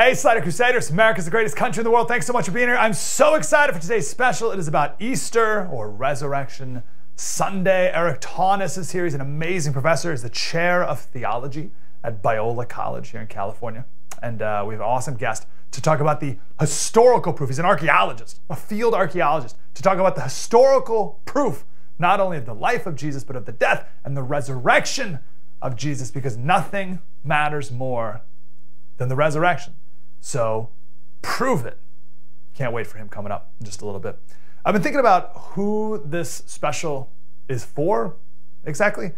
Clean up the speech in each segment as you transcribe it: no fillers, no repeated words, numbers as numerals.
Hey, Slater Crusaders, America's the greatest country in the world. Thanks so much for being here. I'm so excited for today's special. It is about Easter or Resurrection Sunday. Eric Taunus is here. He's an amazing professor. He's the chair of theology at Biola College here in California. And we have an awesome guest to talk about the historical proof. He's an archaeologist, a field archaeologist, to talk about the historical proof, not only of the life of Jesus, but of the death and the resurrection of Jesus, because nothing matters more than the resurrection. So prove it. Can't wait for him coming up in just a little bit. I've been thinking about who this special is for exactly.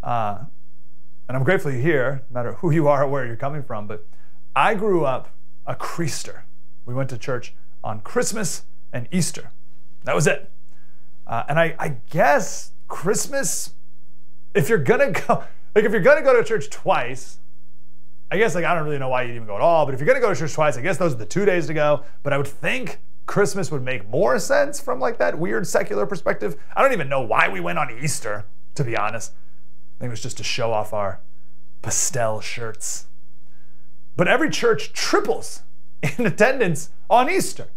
And I'm grateful you're here, no matter who you are or where you're coming from. But I grew up a Creaster. We went to church on Christmas and Easter. That was it. And I guess Christmas, if you're gonna go to church twice, I guess I don't really know why you'd even go at all, but if you're gonna go to church twice, I guess those are the 2 days to go. But I would think Christmas would make more sense from like that weird secular perspective. I don't even know why we went on Easter, to be honest. I think it was just to show off our pastel shirts. But every church triples in attendance on Easter,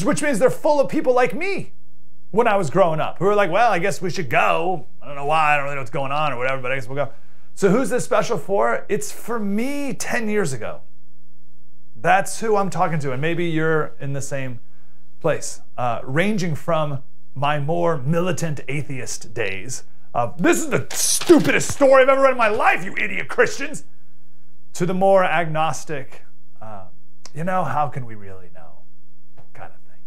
which means they're full of people like me when I was growing up, who were like, well, I guess we should go. I don't know why, I don't really know what's going on or whatever, but I guess we'll go. So who's this special for? It's for me 10 years ago. That's who I'm talking to, and maybe you're in the same place, ranging from my more militant atheist days of, this is the stupidest story I've ever read in my life, you idiot Christians, to the more agnostic, how can we really know kind of thing.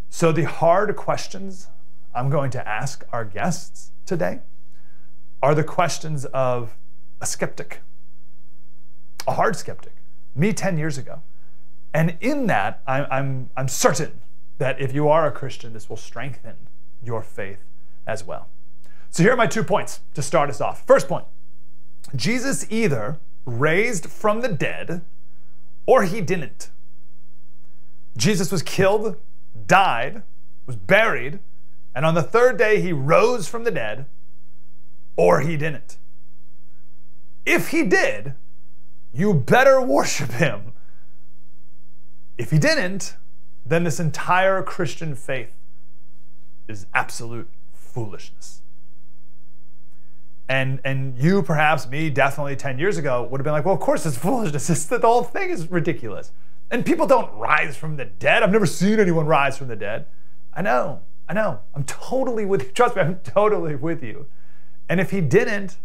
So the hard questions I'm going to ask our guests today are the questions of a skeptic, a hard skeptic, me 10 years ago. And in that, I'm certain that if you are a Christian, this will strengthen your faith as well. So here are my 2 points to start us off. First point, Jesus either raised from the dead or he didn't. Jesus was killed, died, was buried, and on the third day he rose from the dead, or he didn't. If he did, you better worship him. If he didn't, then this entire Christian faith is absolute foolishness. And you, perhaps me, definitely 10 years ago, would have been like, well, of course it's foolishness. It's that the whole thing is ridiculous. And people don't rise from the dead. I've never seen anyone rise from the dead. I know. I'm totally with you. Trust me, I'm totally with you. And if he didn't,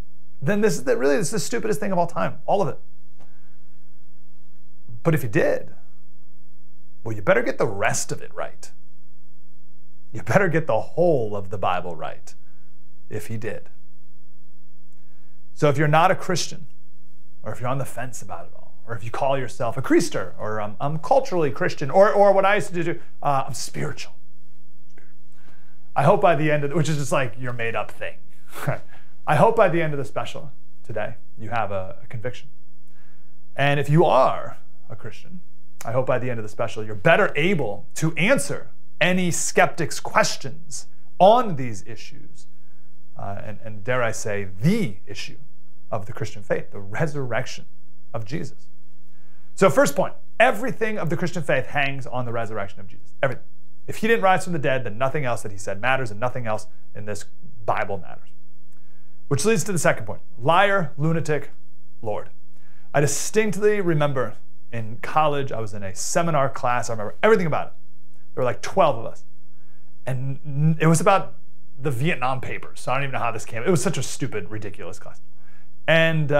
then this is the stupidest thing of all time, all of it. But if he did, well, you better get the rest of it right. You better get the whole of the Bible right, if he did. So if you're not a Christian, or if you're on the fence about it all, or if you call yourself a Creaster, or I'm culturally Christian, or what I used to do, I'm spiritual. I hope by the end of which is just like your made up thing. I hope by the end of the special today, you have a conviction. And if you are a Christian, I hope by the end of the special, you're better able to answer any skeptics' questions on these issues. And dare I say, the issue of the Christian faith, the resurrection of Jesus. So first point, everything of the Christian faith hangs on the resurrection of Jesus. Everything. If he didn't rise from the dead, then nothing else that he said matters, and nothing else in this Bible matters. Which leads to the second point, liar, lunatic, Lord. I distinctly remember in college, I was in a seminar class. I remember everything about it. There were like 12 of us. And it was about the Vietnam papers. So I don't even know how this came. It was such a stupid, ridiculous class. And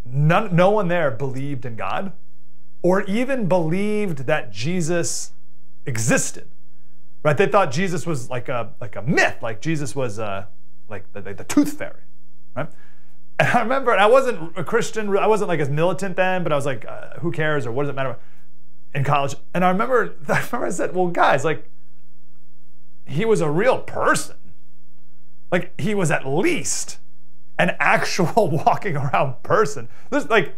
no one there believed in God or even believed that Jesus existed, right? They thought Jesus was like a myth, like Jesus was like the tooth fairy, right? And I remember, and I wasn't a Christian, I wasn't like as militant then, but I was like, who cares, or what does it matter in college? And I remember I said, well, guys, like, he was a real person. Like, he was at least an actual walking around person. There's like,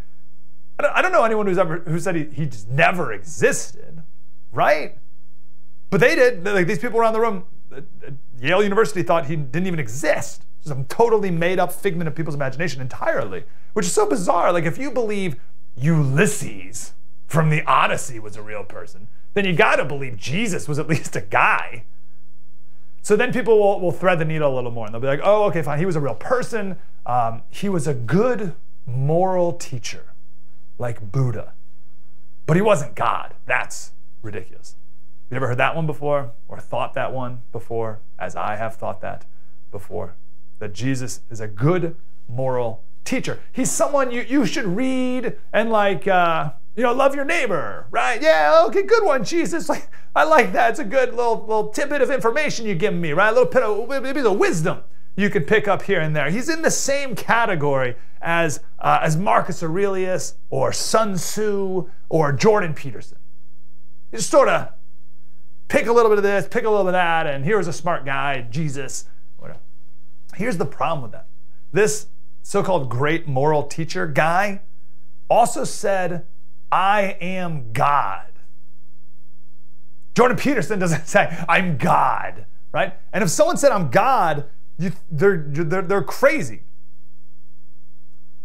I don't know anyone who said he just never existed, right? But they did. Like, these people around the room, Yale University thought he didn't even exist. Just a totally made up figment of people's imagination entirely, which is so bizarre. Like, if you believe Ulysses from the Odyssey was a real person, then you got to believe Jesus was at least a guy. So then people will thread the needle a little more, and they'll be like, oh, okay, fine, he was a real person. He was a good moral teacher, like Buddha. But he wasn't God. That's ridiculous. You ever heard that one before, or thought that one before, as I have thought that before? That Jesus is a good moral teacher. He's someone you should read and love your neighbor, right? Yeah, okay, good one, Jesus. Like, I like that. It's a good little tidbit of information you give me, right? A little bit of maybe the wisdom you can pick up here and there. He's in the same category as Marcus Aurelius or Sun Tzu or Jordan Peterson. You just sort of pick a little bit of this, pick a little bit of that, and here's a smart guy, Jesus, whatever. Here's the problem with that. This so-called great moral teacher guy also said, I am God. Jordan Peterson doesn't say, I'm God, right? And if someone said, I'm God, they're crazy.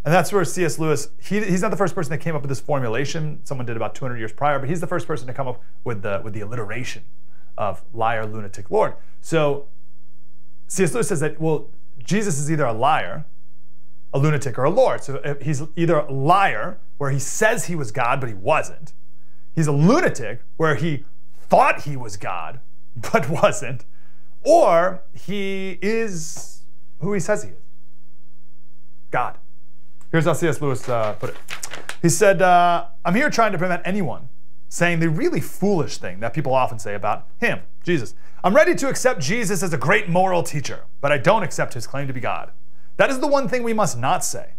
And that's where C.S. Lewis, he's not the first person that came up with this formulation. Someone did about 200 years prior, but he's the first person to come up with the alliteration of liar, lunatic, Lord. So C.S. Lewis says that, well, Jesus is either a liar, a lunatic, or a Lord. So he's either a liar, where he says he was God, but he wasn't. He's a lunatic, where he thought he was God, but wasn't. Or he is who he says he is, God. Here's how C.S. Lewis put it. He said, I'm here trying to prevent anyone saying the really foolish thing that people often say about him, Jesus. I'm ready to accept Jesus as a great moral teacher, but I don't accept his claim to be God. That is the one thing we must not say.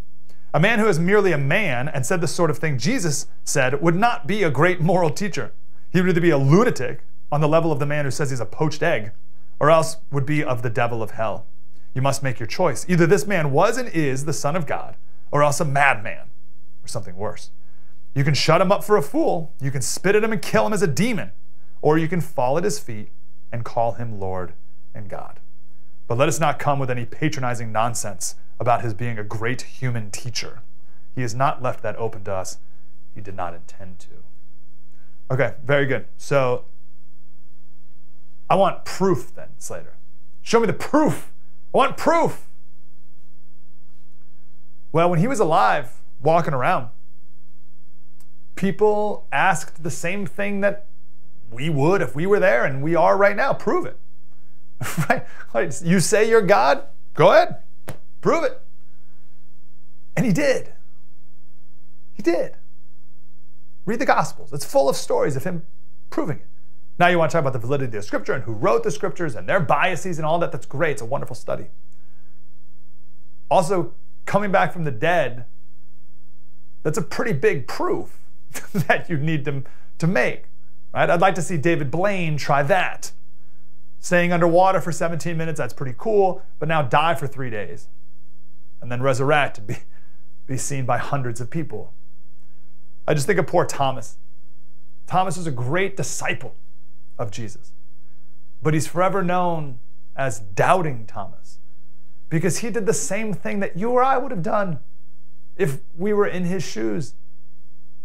A man who is merely a man and said the sort of thing Jesus said would not be a great moral teacher. He would either be a lunatic on the level of the man who says he's a poached egg, or else would be of the devil of hell. You must make your choice. Either this man was and is the Son of God, or else a madman, or something worse. You can shut him up for a fool, you can spit at him and kill him as a demon, or you can fall at his feet and call him Lord and God. But let us not come with any patronizing nonsense about his being a great human teacher. He has not left that open to us. He did not intend to. Okay, very good. So I want proof then, Slater. Show me the proof. I want proof. Well, when he was alive, walking around, people asked the same thing that we would if we were there, and we are right now. Prove it. Right? Like, you say you're God? Go ahead. Prove it. And he did. He did. Read the Gospels. It's full of stories of him proving it. Now you want to talk about the validity of Scripture and who wrote the Scriptures and their biases and all that. That's great. It's a wonderful study. Also, coming back from the dead, that's a pretty big proof that you need to make. Right? I'd like to see David Blaine try that. Staying underwater for 17 minutes, that's pretty cool, but now die for 3 days and then resurrect and be seen by hundreds of people. I just think of poor Thomas. Thomas was a great disciple of Jesus, but he's forever known as Doubting Thomas because he did the same thing that you or I would have done if we were in his shoes.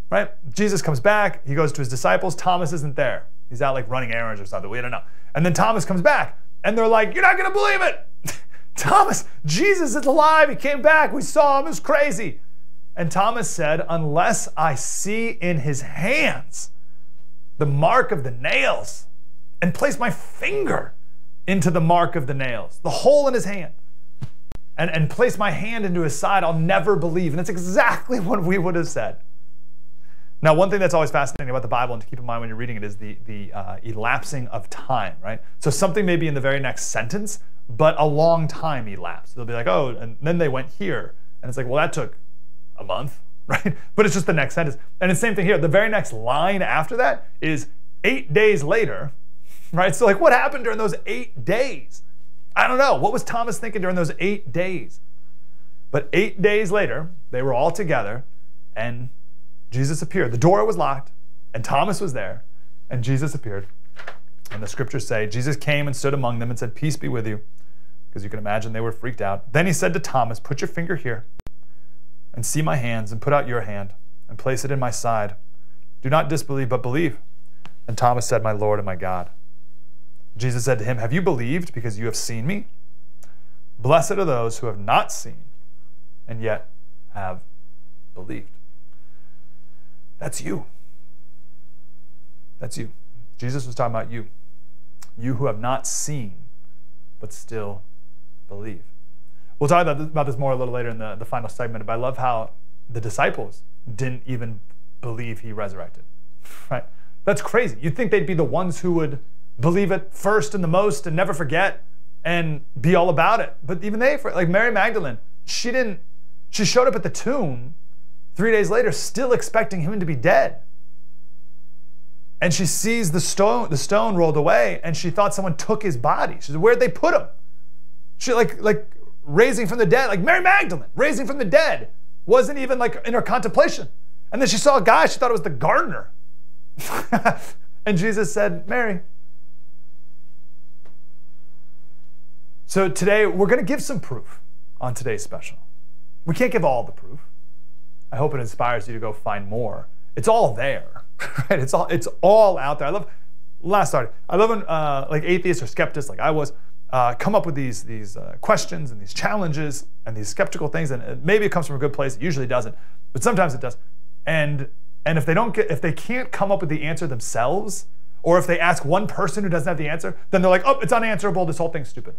Right? Jesus comes back, he goes to his disciples, Thomas isn't there. He's out like running errands or something, we don't know. And then Thomas comes back, and they're like, you're not gonna believe it! Thomas, Jesus is alive, he came back, we saw him, it was crazy. And Thomas said, unless I see in his hands the mark of the nails, and place my finger into the mark of the nails, the hole in his hand, and place my hand into his side, I'll never believe. And that's exactly what we would have said. Now, one thing that's always fascinating about the Bible, and to keep in mind when you're reading it, is the elapsing of time, right? So something may be in the very next sentence, but a long time elapsed. They'll be like, oh, and then they went here. And it's like, well, that took a month, right? But it's just the next sentence. And the same thing here. The very next line after that is 8 days later, right? So like, what happened during those 8 days? I don't know. What was Thomas thinking during those 8 days? But 8 days later, they were all together, and Jesus appeared. The door was locked, and Thomas was there, and Jesus appeared. And the scriptures say, Jesus came and stood among them and said, peace be with you, because you can imagine they were freaked out. Then he said to Thomas, put your finger here and see my hands, and put out your hand and place it in my side. Do not disbelieve, but believe." And Thomas said, "My Lord and my God." Jesus said to him, "Have you believed because you have seen me? Blessed are those who have not seen and yet have believed." That's you. That's you. Jesus was talking about you. You who have not seen, but still believe. We'll talk about this more a little later in the final segment, but I love how the disciples didn't even believe he resurrected, right? That's crazy. You'd think they'd be the ones who would believe it first and the most and never forget and be all about it. But even they, like Mary Magdalene, she showed up at the tomb 3 days later still expecting him to be dead. And she sees the stone rolled away, and she thought someone took his body. She said, "Where'd they put him?" She like raising from the dead, like Mary Magdalene, raising from the dead, wasn't even like in her contemplation. And then she saw a guy, she thought it was the gardener. And Jesus said, "Mary." So today, we're going to give some proof on today's special. We can't give all the proof. I hope it inspires you to go find more. It's all there, right? It's all out there. I love when like atheists or skeptics, like I was, come up with these questions and these challenges and these skeptical things, and maybe it comes from a good place. It usually doesn't, but sometimes it does. And if they can't come up with the answer themselves, or if they ask one person who doesn't have the answer, then they're like, "Oh, it's unanswerable. This whole thing's stupid."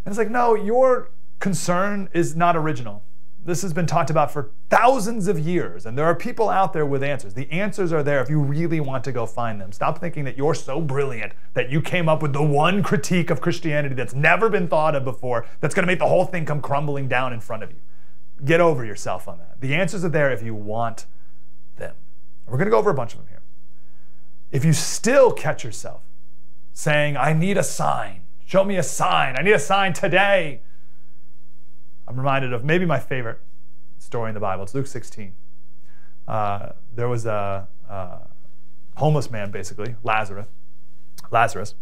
And it's like, no, your concern is not original. This has been talked about for thousands of years, and there are people out there with answers. The answers are there if you really want to go find them. Stop thinking that you're so brilliant that you came up with the one critique of Christianity that's never been thought of before, that's going to make the whole thing come crumbling down in front of you. Get over yourself on that. The answers are there if you want them. We're going to go over a bunch of them here. If you still catch yourself saying, "I need a sign. Show me a sign. I need a sign today," I'm reminded of maybe my favorite story in the Bible. It's Luke 16. There was a homeless man, basically, Lazarus,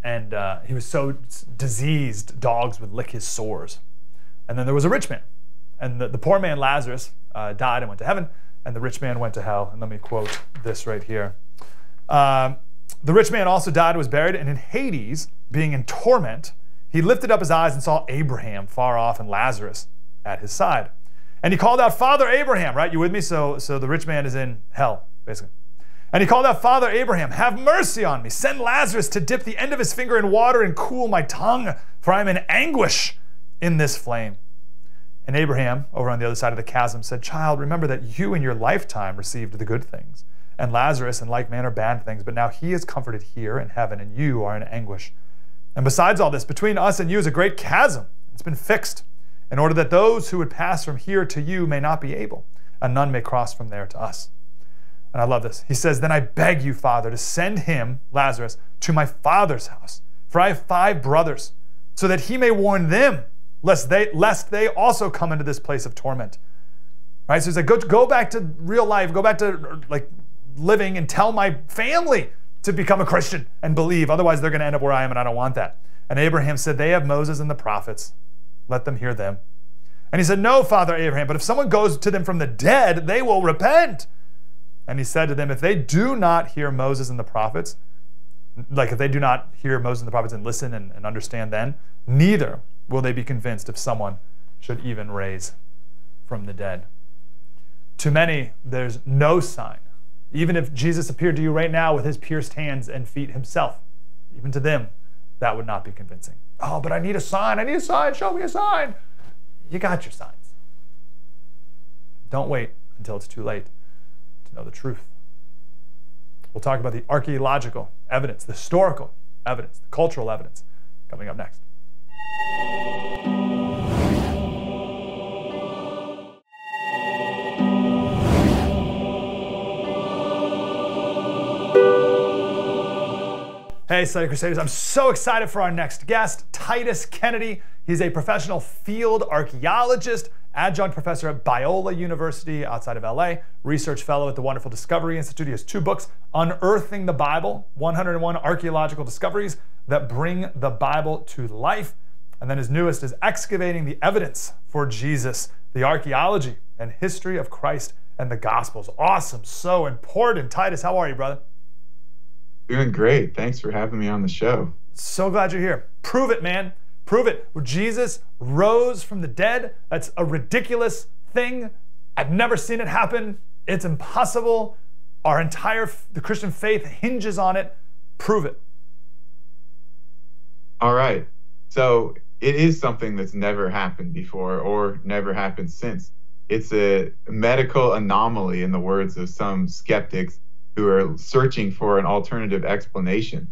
and he was so diseased, dogs would lick his sores. And then there was a rich man, and the poor man, Lazarus, died and went to heaven, and the rich man went to hell. And let me quote this right here. "The rich man also died and was buried, and in Hades, being in torment, he lifted up his eyes and saw Abraham far off and Lazarus at his side. And he called out, 'Father Abraham,'" right? You with me? So the rich man is in hell, basically. "And he called out, 'Father Abraham, have mercy on me. Send Lazarus to dip the end of his finger in water and cool my tongue, for I am in anguish in this flame.' And Abraham, over on the other side of the chasm, said, 'Child, remember that you in your lifetime received the good things, and Lazarus in like manner bad things, but now he is comforted here in heaven, and you are in anguish. And besides all this, between us and you is a great chasm. It's been fixed, in order that those who would pass from here to you may not be able, and none may cross from there to us.' And I love this. He says, 'Then I beg you, Father, to send him,'" Lazarus, "'to my father's house, for I have 5 brothers, so that he may warn them, lest they also come into this place of torment.'" Right? So he's like, go back to real life, go back to like living, and tell my family to become a Christian and believe. Otherwise, they're going to end up where I am, and I don't want that. And Abraham said, "They have Moses and the prophets. Let them hear them." And he said, "No, Father Abraham, but if someone goes to them from the dead, they will repent." And he said to them, "If they do not hear Moses and the prophets," like if they do not hear Moses and the prophets and listen and understand then, "neither will they be convinced if someone should even raise from the dead." To many, there's no sign. Even if Jesus appeared to you right now with his pierced hands and feet himself, even to them, that would not be convincing. "Oh, but I need a sign. I need a sign. Show me a sign." You got your signs. Don't wait until it's too late to know the truth. We'll talk about the archaeological evidence, the historical evidence, the cultural evidence, coming up next. Hey, Study Crusaders, I'm so excited for our next guest, Titus Kennedy. He's a professional field archaeologist, adjunct professor at Biola University outside of LA, research fellow at the wonderful Discovery Institute. He has 2 books, Unearthing the Bible, 101 Archaeological Discoveries that Bring the Bible to Life. And then his newest is Excavating the Evidence for Jesus, the Archaeology and History of Christ and the Gospels. Awesome. So important. Titus, how are you, brother? Doing great. Thanks for having me on the show. So glad you're here. Prove it, man. Prove it. Jesus rose from the dead. That's a ridiculous thing. I've never seen it happen. It's impossible. Our the Christian faith hinges on it. Prove it. All right. So it is something that's never happened before or never happened since. It's a medical anomaly, in the words of some skeptics who are searching for an alternative explanation.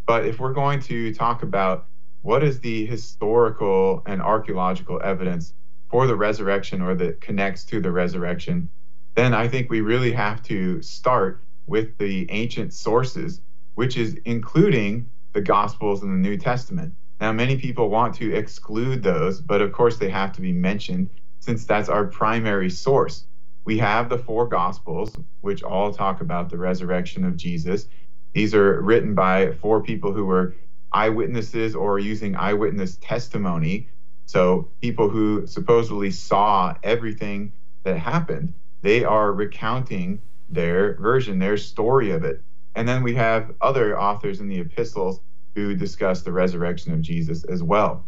But if we're going to talk about what is the historical and archaeological evidence for the resurrection or that connects to the resurrection, then I think we really have to start with the ancient sources, which is including the Gospels and the New Testament. Now, many people want to exclude those, but of course they have to be mentioned since that's our primary source. We have the 4 Gospels, which all talk about the resurrection of Jesus. These are written by 4 people who were eyewitnesses or using eyewitness testimony. So people who supposedly saw everything that happened, they are recounting their version, their story of it. And then we have other authors in the epistles who discuss the resurrection of Jesus as well.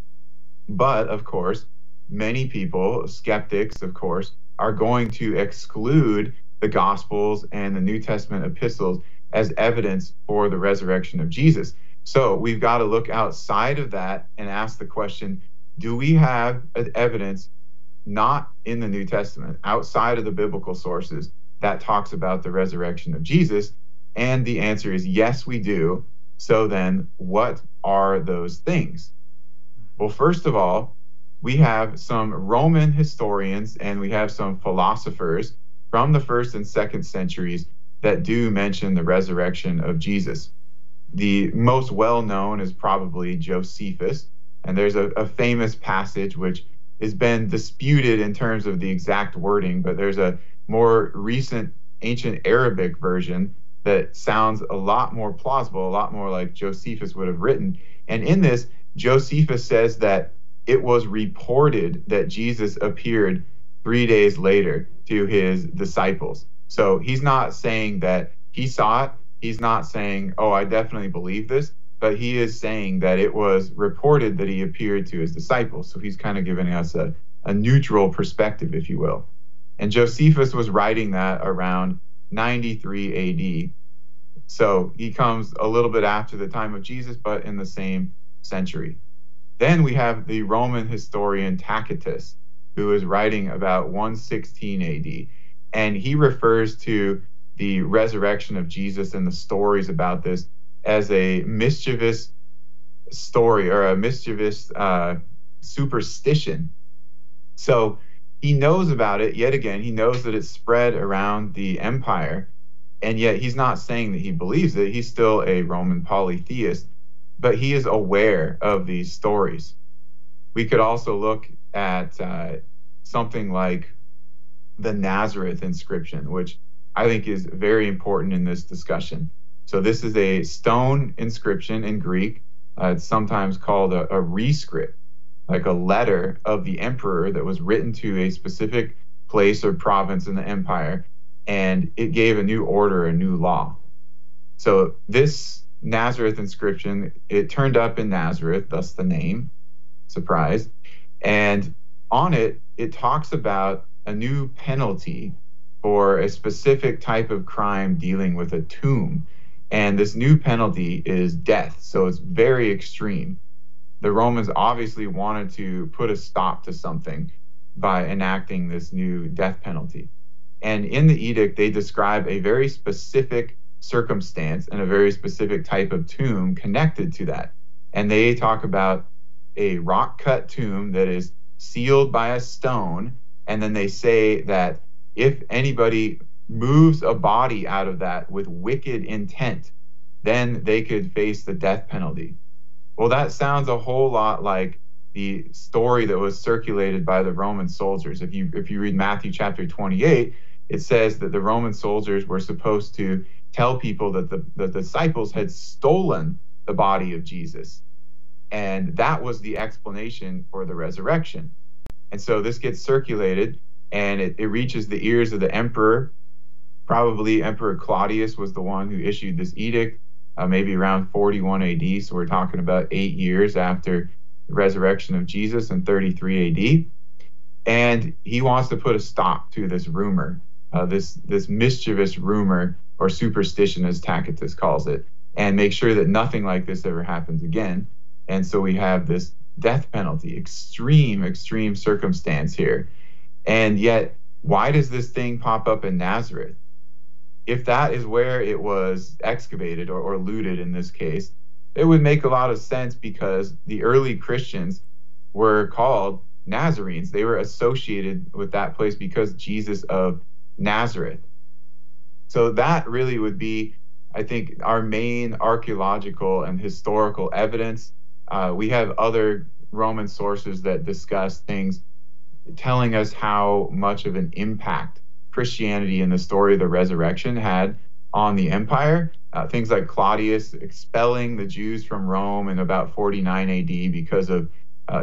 But of course, many people, skeptics, of course, are going to exclude the Gospels and the New Testament epistles as evidence for the resurrection of Jesus. So we've got to look outside of that and ask the question, do we have evidence not in the New Testament, outside of the biblical sources, that talks about the resurrection of Jesus? And the answer is yes, we do. So then what are those things? Well, first of all, we have some Roman historians and we have some philosophers from the 1st and 2nd centuries that do mention the resurrection of Jesus. The most well-known is probably Josephus, and there's a famous passage which has been disputed in terms of the exact wording, but there's a more recent ancient Arabic version that sounds a lot more plausible, a lot more like Josephus would have written. And in this, Josephus says that it was reported that Jesus appeared 3 days later to his disciples. So he's not saying that he saw it. He's not saying, oh, I definitely believe this, but he is saying that it was reported that he appeared to his disciples. So he's kind of giving us a neutral perspective, if you will. And Josephus was writing that around 93 AD. So he comes a little bit after the time of Jesus, but in the same century. Then we have the Roman historian Tacitus, who is writing about 116 AD. And he refers to the resurrection of Jesus and the stories about this as a mischievous story or a mischievous superstition. So he knows about it. Yet again, he knows that it's spread around the empire. And yet he's not saying that he believes it. He's still a Roman polytheist, but he is aware of these stories. We could also look at something like the Nazareth inscription, which I think is very important in this discussion. So this is a stone inscription in Greek. It's sometimes called a rescript, like a letter of the emperor that was written to a specific place or province in the empire, and it gave a new order, a new law. So this Nazareth inscription, it turned up in Nazareth, thus the name, surprise. And on it, it talks about a new penalty for a specific type of crime dealing with a tomb. And this new penalty is death, so it's very extreme. The Romans obviously wanted to put a stop to something by enacting this new death penalty. And in the edict, they describe a very specific circumstance and a very specific type of tomb connected to that. And they talk about a rock-cut tomb that is sealed by a stone, and then they say that if anybody moves a body out of that with wicked intent, then they could face the death penalty. Well, that sounds a whole lot like the story that was circulated by the Roman soldiers. If you read Matthew chapter 28, it says that the Roman soldiers were supposed to tell people that the disciples had stolen the body of Jesus. And that was the explanation for the resurrection. And so this gets circulated, and it reaches the ears of the emperor. Probably Emperor Claudius was the one who issued this edict, maybe around 41 AD. So we're talking about 8 years after the resurrection of Jesus in 33 AD. And he wants to put a stop to this rumor, this mischievous rumor or superstition, as Tacitus calls it, and make sure that nothing like this ever happens again. And so we have this death penalty, extreme circumstance here. And yet, why does this thing pop up in Nazareth? If that is where it was excavated or looted in this case, it would make a lot of sense because the early Christians were called Nazarenes. They were associated with that place because Jesus of Nazareth. So that really would be, I think, our main archaeological and historical evidence. We have other Roman sources that discuss things telling us how much of an impact Christianity and the story of the resurrection had on the empire. Things like Claudius expelling the Jews from Rome in about 49 AD because of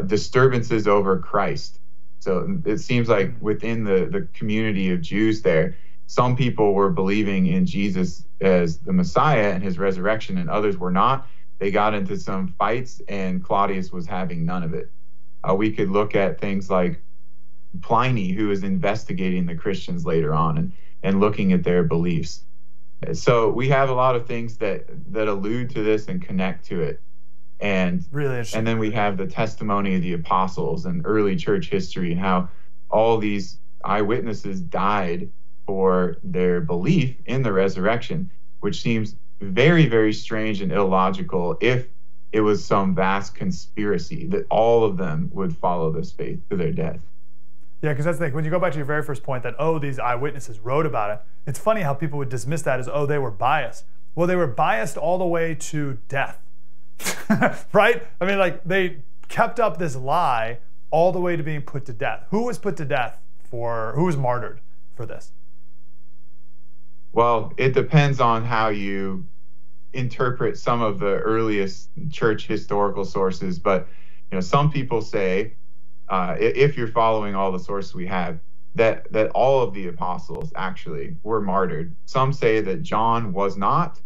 disturbances over Christ. So it seems like within the community of Jews there, some people were believing in Jesus as the Messiah and his resurrection, and others were not. They got into some fights, and Claudius was having none of it. We could look at things like Pliny, who is investigating the Christians later on and looking at their beliefs. So we have a lot of things that allude to this and connect to it. And really interesting. And then we have the testimony of the apostles and early church history and how all these eyewitnesses died for their belief in the resurrection, which seems very, very strange and illogical if it was some vast conspiracy that all of them would follow this faith to their death. Yeah, because that's the thing. When you go back to your very first point that, oh, these eyewitnesses wrote about it, it's funny how people would dismiss that as, oh, they were biased. Well, they were biased all the way to death, right? I mean, like, they kept up this lie all the way to being put to death. Who was put to death who was martyred for this? Well, it depends on how you interpret some of the earliest church historical sources, but some people say, if you're following all the sources we have, that all of the apostles actually were martyred. Some say that John was not,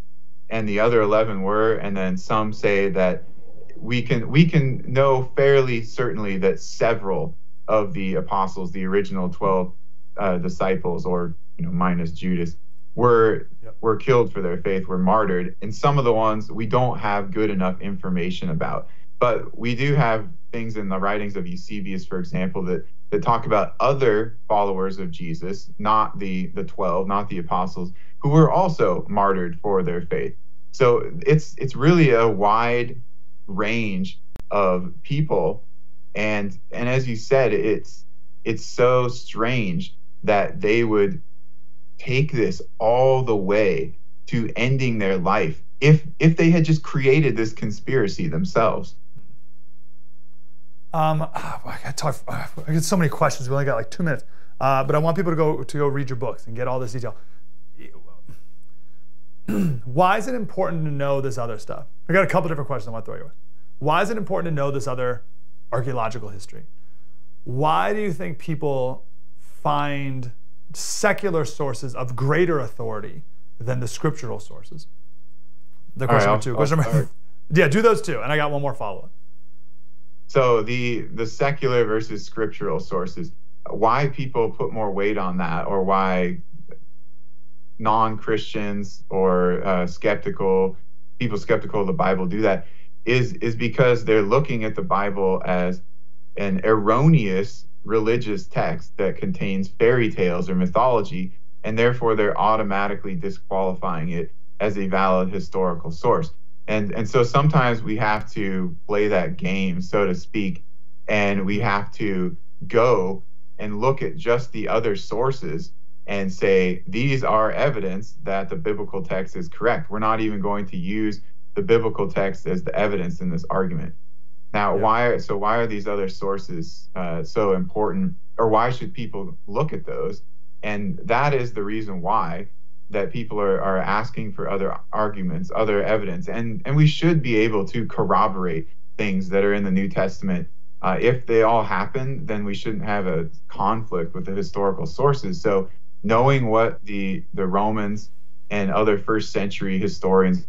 and the other 11 were, and then some say that we can know fairly certainly that several of the apostles, the original 12 disciples, or minus Judas, were killed for their faith, were martyred, and some of the ones we don't have good enough information about. But we do have things in the writings of Eusebius, for example, that talk about other followers of Jesus, not the 12, not the apostles, who were also martyred for their faith. So it's really a wide range of people, and as you said, it's so strange that they would take this all the way to ending their life if they had just created this conspiracy themselves. I get so many questions. We only got like 2 minutes, but I want people to go read your books and get all this detail. Why is it important to know this other stuff? I got a couple different questions I want to throw your way. Why is it important to know this other archaeological history? Why do you think people find secular sources of greater authority than the scriptural sources? The question number two. Question number, yeah, do those two, and I got one more follow-up. So the secular versus scriptural sources, why people put more weight on that, or why non-Christians or people skeptical of the Bible do that, is because they're looking at the Bible as an erroneous religious text that contains fairy tales or mythology, and therefore they're automatically disqualifying it as a valid historical source. And so sometimes we have to play that game, so to speak, and we have to go and look at just the other sources and say, these are evidence that the biblical text is correct. We're not even going to use the biblical text as the evidence in this argument. Now, why are these other sources so important, or why should people look at those? And that is the reason why that people are asking for other arguments, other evidence, and we should be able to corroborate things that are in the New Testament If they all happen, then we shouldn't have a conflict with the historical sources. So knowing what the Romans and other first century historians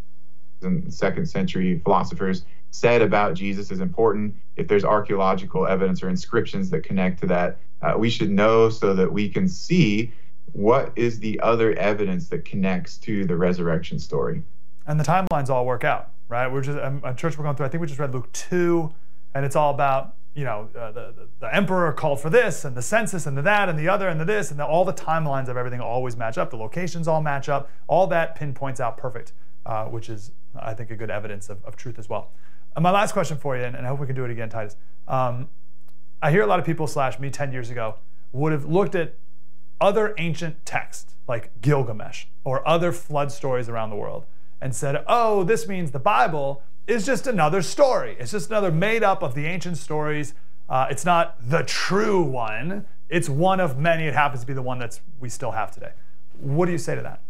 and second century philosophers said about Jesus is important. If there's archaeological evidence or inscriptions that connect to that, we should know so that we can see what is the other evidence that connects to the resurrection story. And the timelines all work out, right? We're just a church we're going through. I think we just read Luke 2, and it's all about, you know, the emperor called for this, and the census, and the that, and the other, and the this, and all the timelines of everything always match up. The locations all match up. All that pinpoints out perfect, which is, I think, a good evidence of truth as well. My last question for you, and I hope we can do it again, Titus. I hear a lot of people, me 10 years ago, would have looked at other ancient texts, like Gilgamesh, or other flood stories around the world, and said, oh, this means the Bible is just another story. It's just another made up of the ancient stories. It's not the true one. It's one of many. It happens to be the one that we still have today. What do you say to that?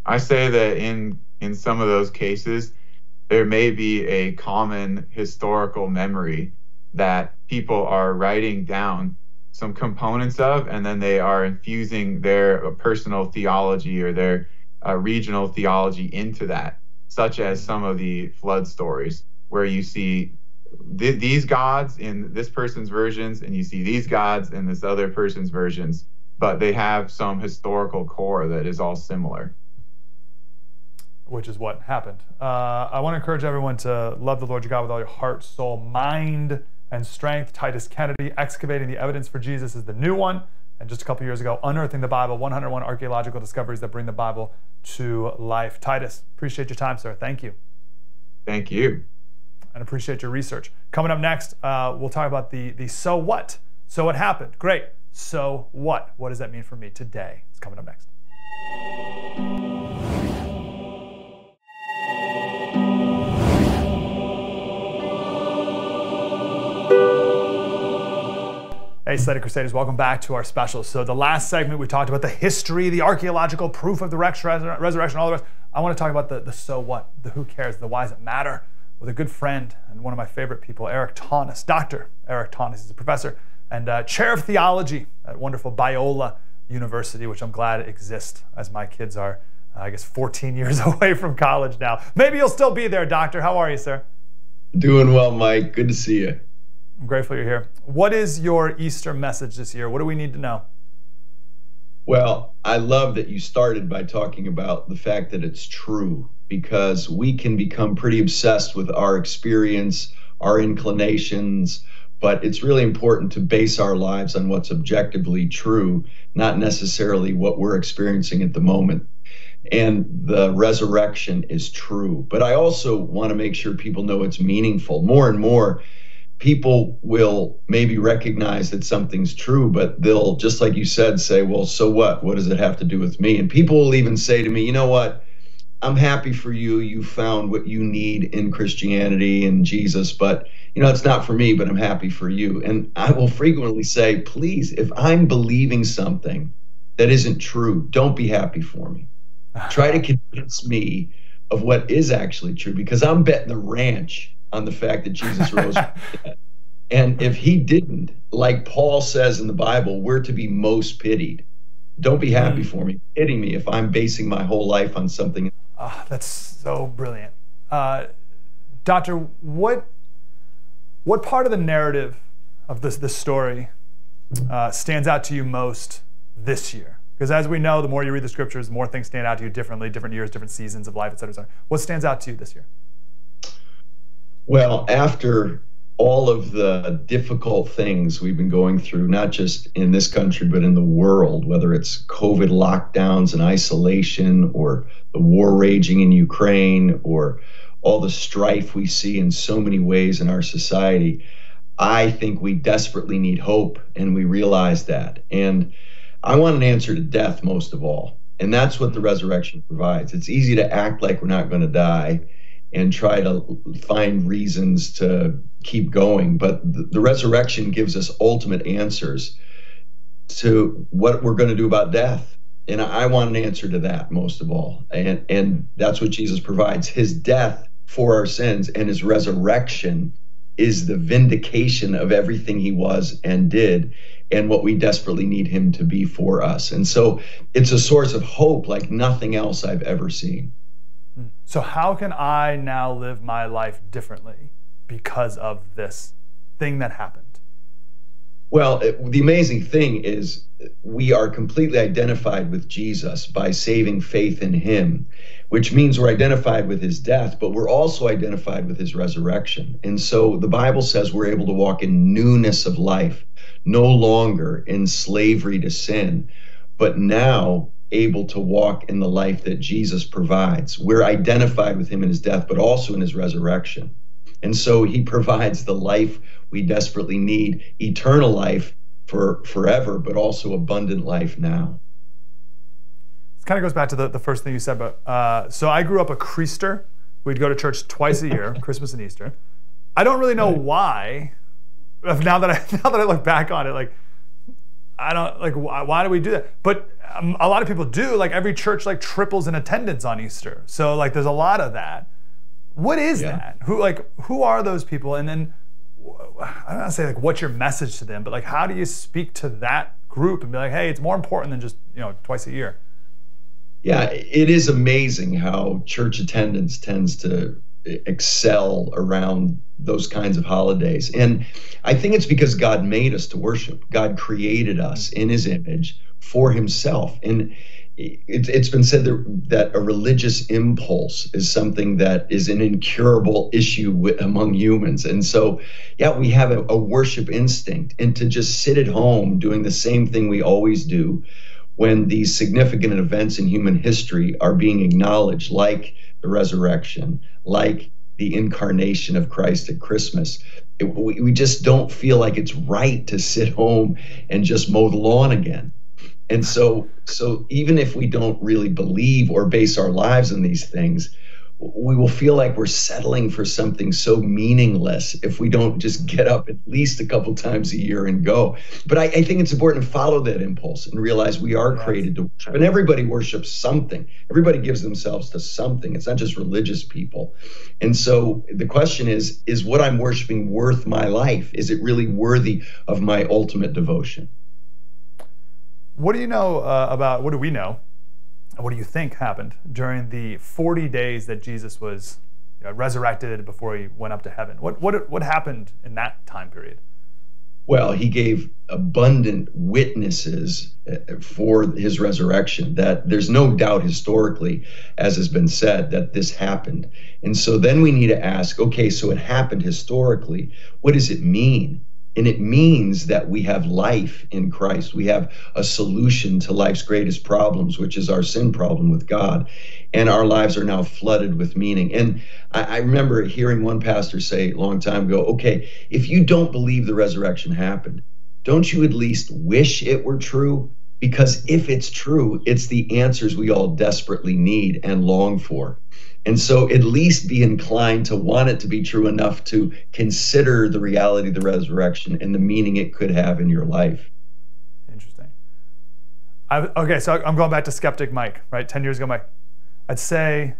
I say that in some of those cases, there may be a common historical memory that people are writing down some components of, and then they are infusing their personal theology or their regional theology into that, such as some of the flood stories, where you see these gods in this person's versions, and you see these gods in this other person's versions, but they have some historical core that is all similar. Which is what happened. I want to encourage everyone to love the Lord your God with all your heart, soul, mind, and strength. Titus Kennedy, Excavating the Evidence for Jesus, is the new one. And just a couple years ago, Unearthing the Bible, 101 Archaeological Discoveries that Bring the Bible to Life. Titus, appreciate your time, sir. Thank you. Thank you. And appreciate your research. Coming up next, we'll talk about the so what. So it happened. Great. So what? What does that mean for me today? It's coming up next. Hey, Slater Crusaders, welcome back to our special. So the last segment, we talked about the history, the archaeological proof of the resurrection, all the rest. I want to talk about the so what, the who cares, the why does it matter, with a good friend and one of my favorite people, Eric Taunus, Dr. Eric Taunus. He's a professor and chair of theology at wonderful Biola University, which I'm glad exists, as my kids are, I guess, 14 years away from college now. Maybe you'll still be there, Doctor. How are you, sir? Doing well, Mike. Good to see you. I'm grateful you're here. What is your Easter message this year? What do we need to know? Well, I love that you started by talking about the fact that it's true, because we can become pretty obsessed with our experience, our inclinations, but it's really important to base our lives on what's objectively true, not necessarily what we're experiencing at the moment. And the resurrection is true. But I also want to make sure people know it's meaningful. More and more, people will maybe recognize that something's true, but they'll, just like you said, say, well, so what? What does it have to do with me? And people will even say to me, you know what? I'm happy for you. You found what you need in Christianity and Jesus, but you know, it's not for me, but I'm happy for you. And I will frequently say, please, if I'm believing something that isn't true, don't be happy for me. Try to convince me of what is actually true, because I'm betting the ranch on the fact that Jesus rose from the dead. And if he didn't, like Paul says in the Bible, we're to be most pitied. Don't be happy for me. Pity me if I'm basing my whole life on something. That's so brilliant. Doctor, what part of the narrative of this story stands out to you most this year? Because as we know, the more you read the scriptures, the more things stand out to you differently, different years, different seasons of life, et cetera, et cetera. What stands out to you this year? Well, after all of the difficult things we've been going through, not just in this country, but in the world, whether it's COVID lockdowns and isolation, or the war raging in Ukraine, or all the strife we see in so many ways in our society, I think we desperately need hope, and we realize that. And I want an answer to death most of all. And that's what the resurrection provides. It's easy to act like we're not going to die and try to find reasons to keep going. But the resurrection gives us ultimate answers to what we're going to do about death. And I want an answer to that most of all. And that's what Jesus provides. His death for our sins and his resurrection is the vindication of everything he was and did, and what we desperately need him to be for us. And so it's a source of hope like nothing else I've ever seen. So how can I now live my life differently because of this thing that happened? Well, the amazing thing is we are completely identified with Jesus by saving faith in him, which means we're identified with his death, but we're also identified with his resurrection. And so the Bible says we're able to walk in newness of life, no longer in slavery to sin, but now able to walk in the life that Jesus provides. We're identified with him in his death, but also in his resurrection. And so he provides the life we desperately need, eternal life for forever, but also abundant life now. This kind of goes back to the first thing you said, but so I grew up a Creaster. We'd go to church twice a year, Christmas and Easter. I don't really know why. Now that I look back on it, like I don't like why do we do that? But a lot of people do. Like every church like triples in attendance on Easter, so like there's a lot of that. What is that? Who are those people? And then I don't want to say like what's your message to them, but like how do you speak to that group and be like, hey, it's more important than just twice a year? Yeah, it is amazing how church attendance tends to excel around those kinds of holidays. And I think it's because God made us to worship. God created us in his image for himself. And it's been said that a religious impulse is something that is an incurable issue among humans. And so, yeah, we have a worship instinct. And to just sit at home doing the same thing we always do when these significant events in human history are being acknowledged, like the resurrection, like the incarnation of Christ at Christmas, we just don't feel like it's right to sit home and just mow the lawn again. And so even if we don't really believe or base our lives on these things, we will feel like we're settling for something so meaningless if we don't just get up at least a couple times a year and go. But I think it's important to follow that impulse and realize we are created to worship. And everybody worships something. Everybody gives themselves to something. It's not just religious people. And so the question is what I'm worshiping worth my life? Is it really worthy of my ultimate devotion? What do you know what do we know? What do you think happened during the 40 days that Jesus was resurrected before he went up to heaven? What happened in that time period? Well, he gave abundant witnesses for his resurrection, that there's no doubt historically, as has been said, that this happened. And so then we need to ask, okay, so it happened historically. What does it mean? And it means that we have life in Christ. We have a solution to life's greatest problems, which is our sin problem with God. And our lives are now flooded with meaning. And I remember hearing one pastor say a long time ago, okay, if you don't believe the resurrection happened, don't you at least wish it were true? Because if it's true, it's the answers we all desperately need and long for. And so at least be inclined to want it to be true enough to consider the reality of the resurrection and the meaning it could have in your life. Interesting. Okay, so I'm going back to skeptic Mike, right? 10 years ago, Mike. I'd say,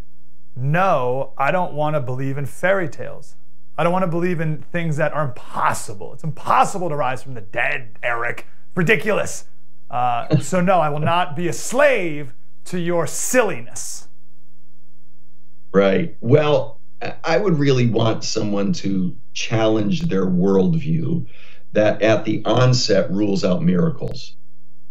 no, I don't want to believe in fairy tales. I don't want to believe in things that are impossible. It's impossible to rise from the dead, Eric. Ridiculous. So no, I will not be a slave to your silliness. Right. Well, I would really want someone to challenge their worldview that at the onset rules out miracles.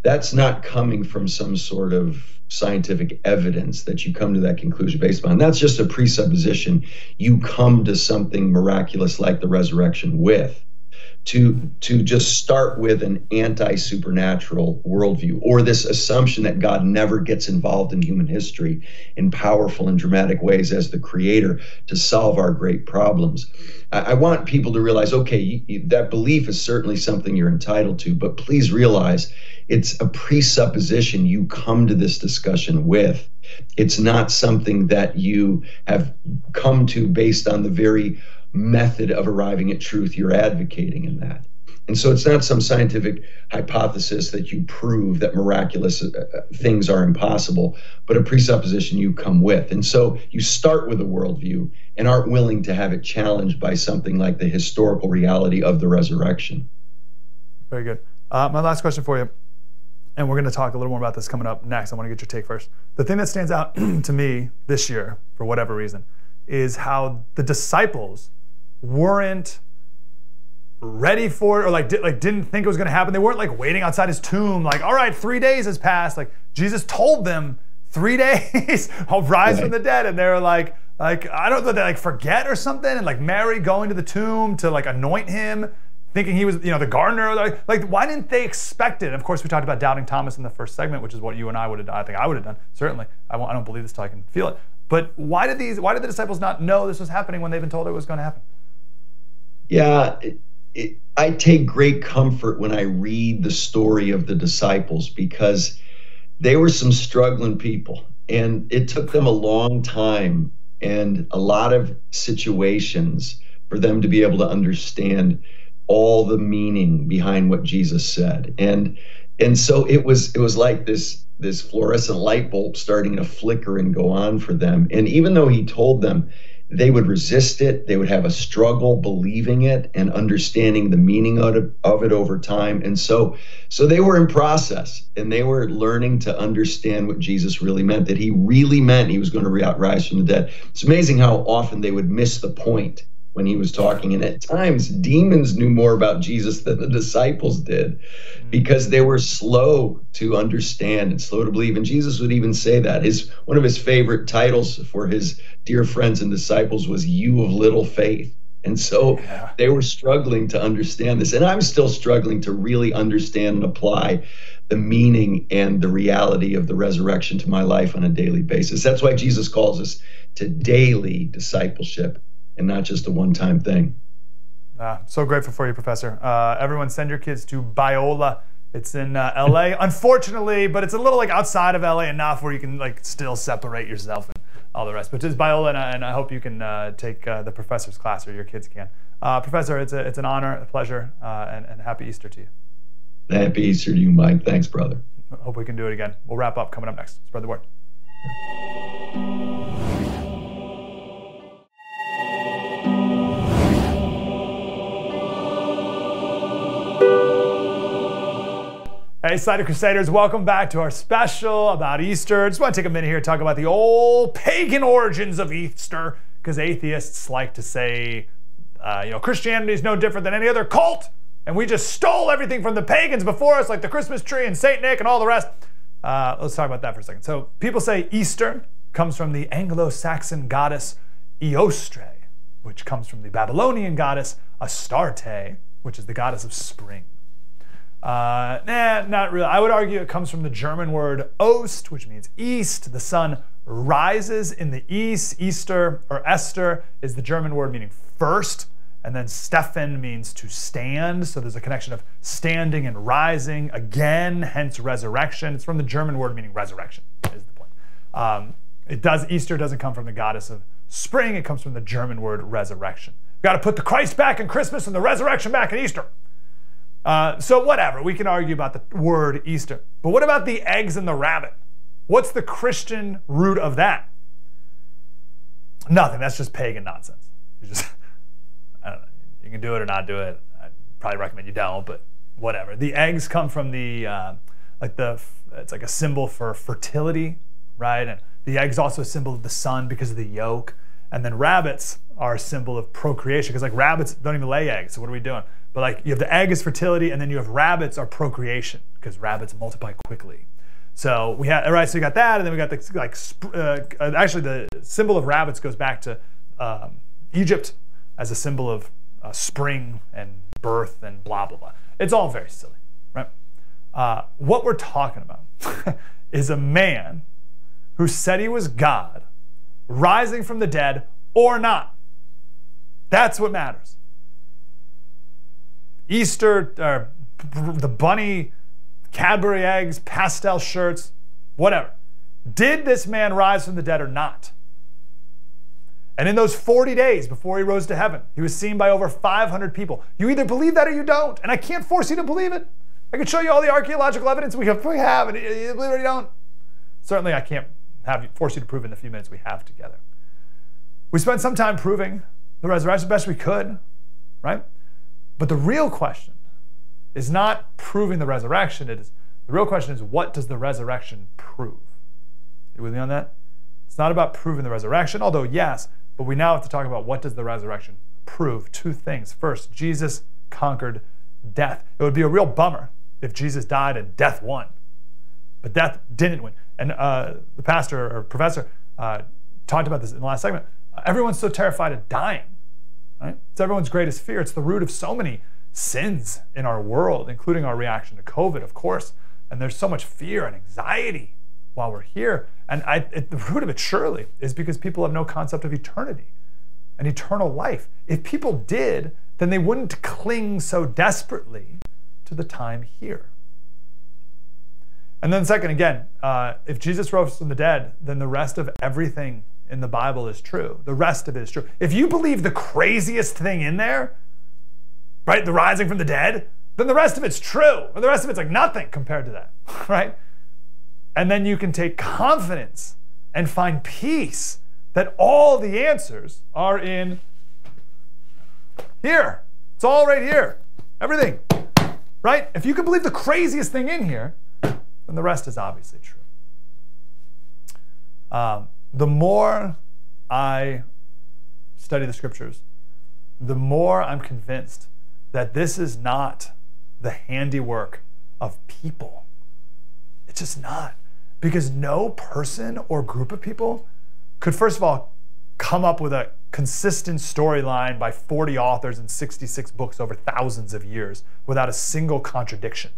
That's not coming from some sort of scientific evidence that you come to that conclusion based upon. That's just a presupposition you come to something miraculous like the resurrection with. To just start with an anti-supernatural worldview, or this assumption that God never gets involved in human history in powerful and dramatic ways as the creator to solve our great problems. I want people to realize, okay, that belief is certainly something you're entitled to, but please realize it's a presupposition you come to this discussion with. It's not something that you have come to based on the very method of arriving at truth you're advocating in that. And so it's not some scientific hypothesis that you prove that miraculous things are impossible, but a presupposition you come with. And so you start with a worldview and aren't willing to have it challenged by something like the historical reality of the resurrection. Very good. My last question for you, and we're going to talk a little more about this coming up next. I want to get your take first. The thing that stands out to me this year, for whatever reason, is how the disciples weren't ready for it, or didn't think it was going to happen. They weren't like waiting outside his tomb, like, all right, 3 days has passed. Like Jesus told them 3 days, I'll rise from the dead, and they're like I don't know, they like forget or something, and like Mary going to the tomb to like anoint him, thinking he was, the gardener. Like why didn't they expect it? And of course, we talked about doubting Thomas in the first segment, which is what you and I would have done. I think I would have done, certainly. I don't believe this till I can feel it. But why did the disciples not know this was happening when they've been told it was going to happen? Yeah, I take great comfort when I read the story of the disciples, because they were some struggling people, and it took them a long time and a lot of situations for them to be able to understand all the meaning behind what Jesus said. And so it was like this fluorescent light bulb starting to flicker and go on for them. And even though he told them, they would resist it, they would have a struggle believing it and understanding the meaning of it over time. And so they were in process, and they were learning to understand what Jesus really meant, that he really meant he was going to rise from the dead. It's amazing how often they would miss the point when he was talking. And at times, demons knew more about Jesus than the disciples did, because they were slow to understand and slow to believe. And Jesus would even say that. One of his favorite titles for his dear friends and disciples was "You of little faith." And so they were struggling to understand this. And I'm still struggling to really understand and apply the meaning and the reality of the resurrection to my life on a daily basis. That's why Jesus calls us to daily discipleship, and not just a one-time thing. So grateful for you, Professor. Everyone send your kids to Biola. It's in LA, unfortunately, but it's a little like outside of LA enough where you can like still separate yourself and all the rest. But it's Biola, and I hope you can take the professor's class, or your kids can. Professor, it's an honor, a pleasure, and happy Easter to you. Happy Easter to you, Mike. Thanks, brother. Hope we can do it again. We'll wrap up coming up next. Spread the word. Hey, Slater Crusaders, welcome back to our special about Easter. I just want to take a minute here to talk about the old pagan origins of Easter, because atheists like to say, Christianity is no different than any other cult, and we just stole everything from the pagans before us, like the Christmas tree and Saint Nick and all the rest. Let's talk about that for a second. So people say Easter comes from the Anglo-Saxon goddess Eostre, which comes from the Babylonian goddess Astarte, which is the goddess of spring. Not really. I would argue it comes from the German word Ost, which means east. The sun rises in the east. Easter, or Esther, is the German word meaning first. And then Stephan means to stand. So there's a connection of standing and rising again, hence resurrection. It's from the German word meaning resurrection, is the point. Easter doesn't come from the goddess of spring. It comes from the German word resurrection. We've got to put the Christ back in Christmas and the resurrection back in Easter. So whatever, we can argue about the word Easter. But what about the eggs and the rabbit? What's the Christian root of that? Nothing, that's just pagan nonsense. I don't know, you can do it or not do it. I'd probably recommend you don't, but whatever. The eggs come from it's like a symbol for fertility, right? And the egg's also a symbol of the sun because of the yolk. And then rabbits are a symbol of procreation, because like rabbits don't even lay eggs, so what are we doing? But like you have the egg is fertility, and then you have rabbits are procreation, because rabbits multiply quickly. So we had, right, so you got that, and then we got the actually the symbol of rabbits goes back to Egypt as a symbol of spring and birth and blah, blah, blah. It's all very silly, right? What we're talking about is a man who said he was God, rising from the dead or not. That's what matters. Easter, the bunny, Cadbury eggs, pastel shirts, whatever. Did this man rise from the dead or not? And in those 40 days before he rose to heaven, he was seen by over 500 people. You either believe that or you don't. And I can't force you to believe it. I can show you all the archaeological evidence we have, and you believe it or you don't. Certainly, I can't force you to prove it in the few minutes we have together. We spent some time proving the resurrection the best we could, right? But the real question is not proving the resurrection. The real question is, what does the resurrection prove? You with me on that? It's not about proving the resurrection, although yes, but we now have to talk about what does the resurrection prove. Two things. First, Jesus conquered death. It would be a real bummer if Jesus died and death won. But death didn't win. And the pastor or professor talked about this in the last segment. Everyone's so terrified of dying, right? It's everyone's greatest fear. It's the root of so many sins in our world, including our reaction to COVID, of course. And there's so much fear and anxiety while we're here. And the root of it surely is because people have no concept of eternity and eternal life. If people did, then they wouldn't cling so desperately to the time here. And then second, again, if Jesus rose from the dead, then the rest of everything in the Bible is true. The rest of it is true. If you believe the craziest thing in there, right, the rising from the dead, then the rest of it's true. And the rest of it's like nothing compared to that, right? And then you can take confidence and find peace that all the answers are in here. It's all right here. Everything, right? If you can believe the craziest thing in here, then the rest is obviously true. The more I study the scriptures, the more I'm convinced that this is not the handiwork of people. It's just not. Because no person or group of people could, first of all, come up with a consistent storyline by 40 authors and 66 books over thousands of years without a single contradiction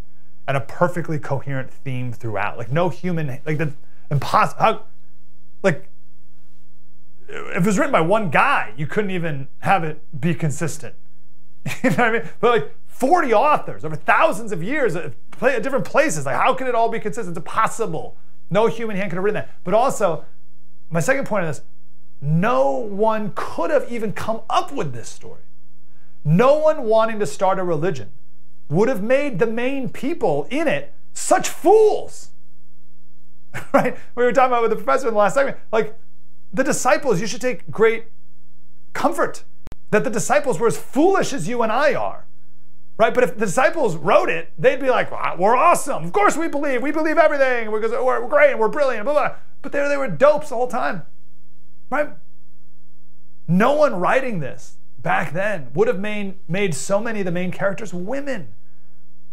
and a perfectly coherent theme throughout. Like no human, like the impossible, like if it was written by one guy, you couldn't even have it be consistent. You know what I mean? But like 40 authors over thousands of years at different places, like how can it all be consistent? It's impossible. No human hand could have written that. But also, my second point on this, no one could have even come up with this story. No one wanting to start a religion would have made the main people in it such fools. Right? We were talking about with the professor in the last segment, like the disciples, you should take great comfort that the disciples were as foolish as you and I are. Right? But if the disciples wrote it, they'd be like, well, we're awesome. Of course we believe everything. We're great and we're brilliant, blah, blah. But they were dopes the whole time. Right? No one writing this back then would have made so many of the main characters women.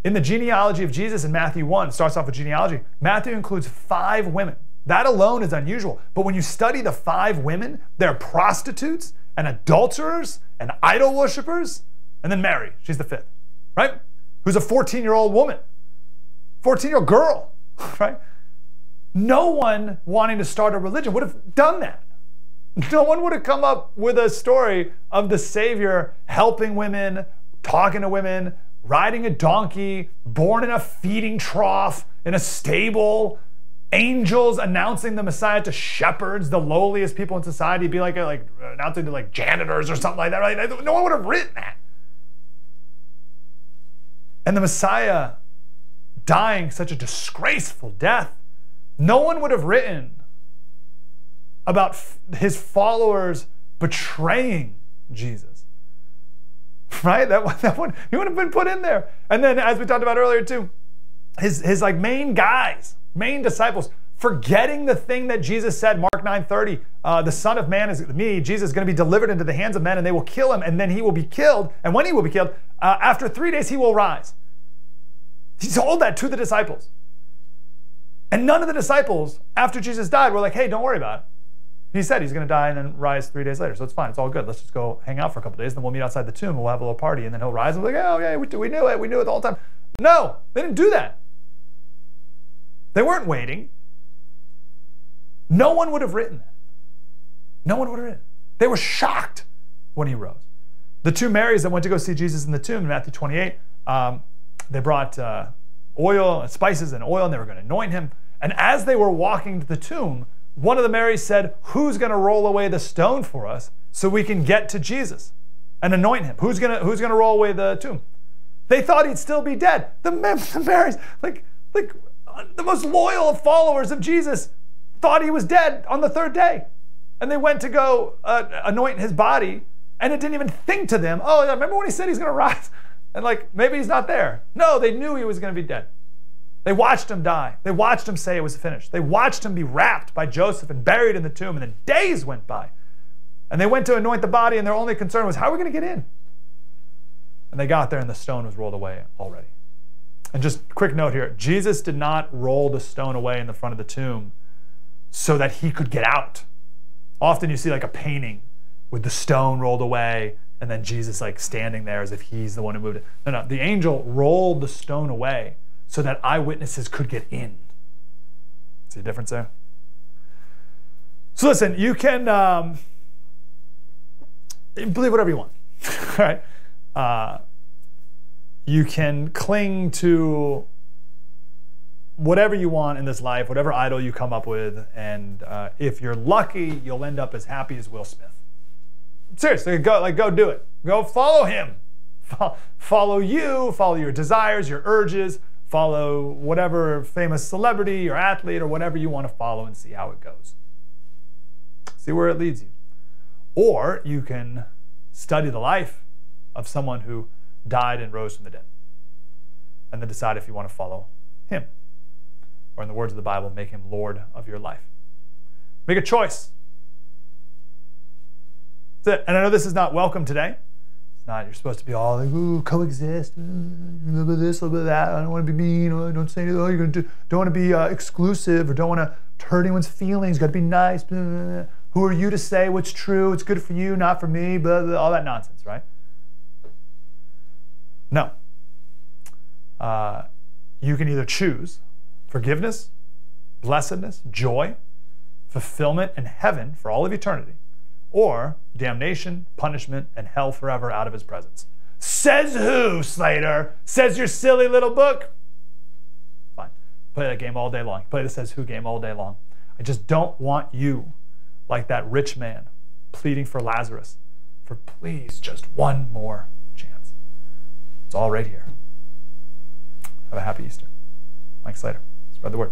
In the genealogy of Jesus in Matthew 1, starts off with genealogy, Matthew includes 5 women. That alone is unusual. But when you study the 5 women, they're prostitutes and adulterers and idol worshipers, and then Mary, she's the 5th. Right? Who's a 14-year-old woman, 14-year-old girl, right? No one wanting to start a religion would have done that. No one would have come up with a story of the Savior helping women, talking to women, riding a donkey, born in a feeding trough, in a stable, angels announcing the Messiah to shepherds, the lowliest people in society, be like announcing to like janitors or something like that. Right? No one would have written that. And the Messiah dying such a disgraceful death, no one would have written about his followers betraying Jesus. Right? That would, he would have been put in there. And then, as we talked about earlier too, his like main guys, main disciples, forgetting the thing that Jesus said, Mark 9:30, the Son of Man is me, Jesus is going to be delivered into the hands of men and they will kill him and then he will be killed. And when he will be killed, after 3 days he will rise. He told that to the disciples. And none of the disciples, after Jesus died, were like, hey, don't worry about it. He said he's going to die and then rise 3 days later. So it's fine. It's all good. Let's just go hang out for a couple days. Then we'll meet outside the tomb and we'll have a little party. And then he'll rise and we'll be like, oh, yeah, we knew it. We knew it the whole time. No, they didn't do that. They weren't waiting. No one would have written that. No one would have written it. They were shocked when he rose. The 2 Marys that went to go see Jesus in the tomb in Matthew 28, they brought oil and spices and oil and they were going to anoint him. And as they were walking to the tomb, one of the Marys said, who's going to roll away the stone for us so we can get to Jesus and anoint him? Who's going to roll away the tomb? They thought he'd still be dead. The Marys, like the most loyal of followers of Jesus, thought he was dead on the third day. And they went to go anoint his body, and it didn't even think to them, oh, remember when he said he's going to rise? And like, maybe he's not there. No, they knew he was going to be dead. They watched him die. They watched him say it was finished. They watched him be wrapped by Joseph and buried in the tomb, and then days went by. And they went to anoint the body, and their only concern was, how are we going to get in? And they got there, and the stone was rolled away already. And just quick note here, Jesus did not roll the stone away in the front of the tomb so that he could get out. Often you see like a painting with the stone rolled away and then Jesus like standing there as if he's the one who moved it. No, the angel rolled the stone away so that eyewitnesses could get in. See the difference there? So listen, you can believe whatever you want, right? You can cling to whatever you want in this life, whatever idol you come up with, and if you're lucky, you'll end up as happy as Will Smith. Seriously, go do it. Go follow him. Follow you, follow your desires, your urges, follow whatever famous celebrity or athlete or whatever you want to follow and see how it goes. See where it leads you. Or you can study the life of someone who died and rose from the dead, and then decide if you want to follow him. Or in the words of the Bible, make him Lord of your life. Make a choice. That's it. And I know this is not welcome today. It's not, you're supposed to be all like, ooh, coexist, a little bit of this, a little bit of that. I don't want to be mean, or don't say anything, you're going to don't want to be exclusive, or don't want to hurt anyone's feelings, got to be nice. Blah, blah, blah. Who are you to say what's true? It's good for you, not for me, blah, blah, all that nonsense, right? No. You can either choose forgiveness, blessedness, joy, fulfillment, and heaven for all of eternity, or damnation, punishment, and hell forever out of his presence. Says who, Slater? Says your silly little book? Fine. Play that game all day long. Play the Says Who game all day long. I just don't want you, like that rich man, pleading for Lazarus, for please just one more chance. It's all right here. Have a happy Easter. Mike Slater. Spread the word.